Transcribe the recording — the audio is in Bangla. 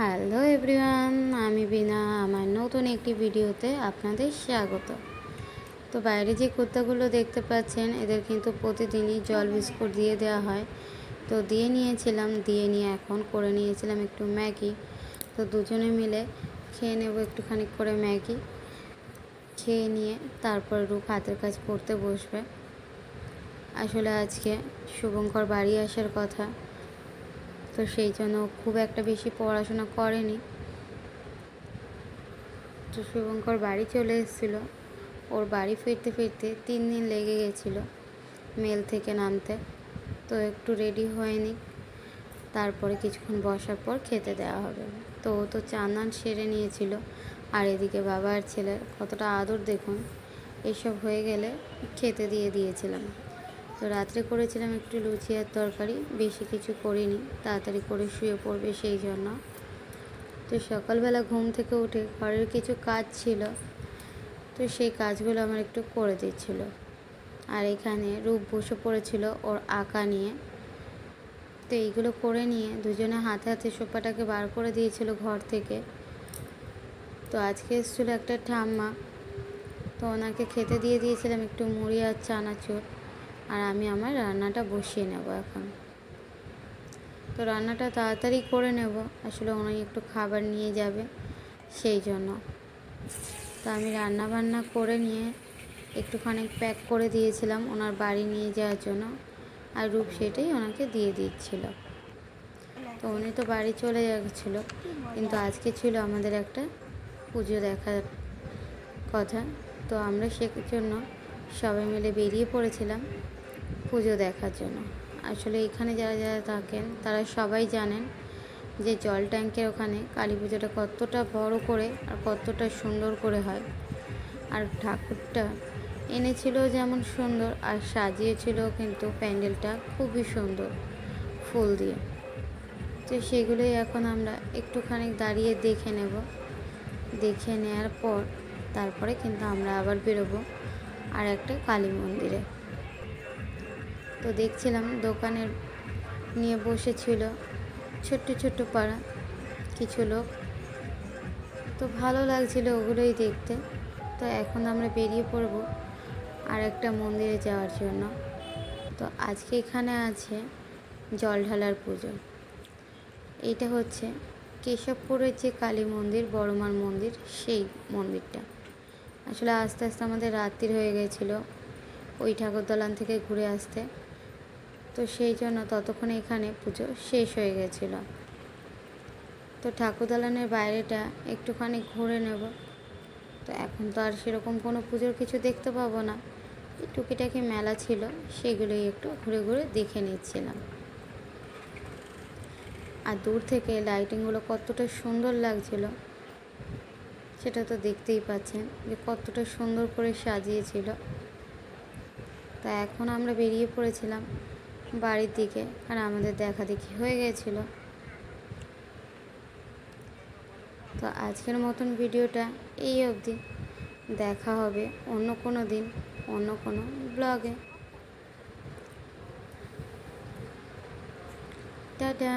হ্যালো এভরিওয়ান, আমি বিনা। আমার নতুন একটি ভিডিওতে আপনাদের স্বাগত। তো বাইরে যে কুত্তাগুলো দেখতে পাচ্ছেন, এদের কিন্তু প্রতিদিনই জল বিস্কুট দিয়ে দেওয়া হয়। তো দিয়ে নিয়ে এখন করে নিয়েছিলাম একটু ম্যাগি। তো দুজনে মিলে খেয়ে নেব একটুখানি করে ম্যাগি। খেয়ে নিয়ে তারপর রূপ হাতের কাজ পড়তে বসবে। আসলে আজকে শুভঙ্কর বাড়ি আসার কথা, তো সেই জন্য খুব একটা বেশি পড়াশোনা করেনি। তো শুভঙ্কর বাড়ি চলে এসেছিলো। ওর বাড়ি ফিরতে ফিরতে 3 দিন লেগে গেছিলো মেল থেকে নামতে। তো একটু রেডি হয়নি, তারপরে কিছুক্ষণ বসার পর খেতে দেওয়া হবে। তো ও তো চান সেরে নিয়েছিল, আর এদিকে বাবা আর ছেলের কতটা আদর দেখুন। এসব হয়ে গেলে খেতে দিয়েছিলাম। তো রাত্রে করেছিলাম একটু লুচি আর তরকারি, বেশি কিছু করিনি, তাড়াতাড়ি করে শুয়ে পড়বে সেই জন্য। তো সকালবেলা ঘুম থেকে উঠে ঘরের কিছু কাজ ছিল, তো সেই কাজগুলো আমার একটু করে দিচ্ছিল। আর এখানে রূপ বসে পড়েছিল ওর আঁকা নিয়ে। তো এইগুলো করে নিয়ে দুজনে হাতে হাতে সোফাটাকে বার করে দিয়েছিল ঘর থেকে। তো আজকে এসেছিলো একটা ঠাম্মা, তো ওনাকে খেতে দিয়েছিলাম একটু মুড়ি আর চানাচুর। আর আমি আমার রান্নাটা বসিয়ে নেব এখন। তো রান্নাটা তাড়াতাড়ি করে নেব, আসলে উনি একটু খাবার নিয়ে যাবে সেই জন্য। তো আমি রান্না বান্না করে নিয়ে একটুখানি প্যাক করে দিয়েছিলাম ওনার বাড়ি নিয়ে যাওয়ার জন্য, আর রূপ সেটাই ওনাকে দিয়ে দিচ্ছিল। তো উনি তো বাড়ি চলে যাচ্ছিল, কিন্তু আজকে ছিল আমাদের একটা পুজো দেখার কথা। তো আমরা সে জন্য সবাই মিলে বেরিয়ে পড়েছিলাম পুজো দেখার জন্য। আসলে এখানে যারা যারা থাকেন তারা সবাই জানেন যে জল ট্যাঙ্কের ওখানে কালী পুজোটা কতটা বড় করে আর কতটা সুন্দর করে হয়। আর ঠাকুরটা এনেছিল যেমন সুন্দর, আর সাজিয়েছিল কিন্তু প্যান্ডেলটা খুবই সুন্দর ফুল দিয়ে। তো সেগুলোই এখন আমরা একটুখানি দাঁড়িয়ে দেখে নেব। দেখে নেওয়ার পর তারপরে কিন্তু আমরা আবার বেরোবো আর একটা কালী মন্দিরে। তো দেখছিলাম দোকানের নিয়ে বসেছিল ছোট্ট ছোট্ট পাড়া কিছু লোক, তো ভালো লাগছিল ওগুলোই দেখতে। তো এখন আমরা বেরিয়ে পড়ব আর একটা মন্দিরে যাওয়ার জন্য। তো আজকে এখানে আছে জল ঢালার পুজো। এইটা হচ্ছে কেশবপুরের যে কালী মন্দির, বড়মার মন্দির, সেই মন্দিরটা। আসলে আস্তে আস্তে আমাদের রাত্রির হয়ে গেছিলো ওই ঠাকুরদালান থেকে ঘুরে আসতে, তো সেই জন্য ততক্ষণে এখানে পুজো শেষ হয়ে গেছিল। তো ঠাকুরদালানের বাইরেটা একটুখানি ঘুরে নেব। তো এখন তো আর সেরকম কোনো পুজোর কিছু দেখতে পাবো না, টুকিটাকি মেলা ছিল সেগুলোই একটু ঘুরে ঘুরে দেখে নিচ্ছিলাম। আর দূর থেকে লাইটিংগুলো কতটা সুন্দর লাগছিল সেটা তো দেখতেই পাচ্ছেন যে কতটা সুন্দর করে সাজিয়েছিল। তা এখন আমরা বেরিয়ে পড়েছিলাম বাড়ির দিকে, আর আমাদের দেখা দেখি হয়ে গেছিল। তো আজকের মতন ভিডিওটা এই অবধি। দেখা হবে অন্য কোনো দিন অন্য কোনো ব্লগে। টাটা।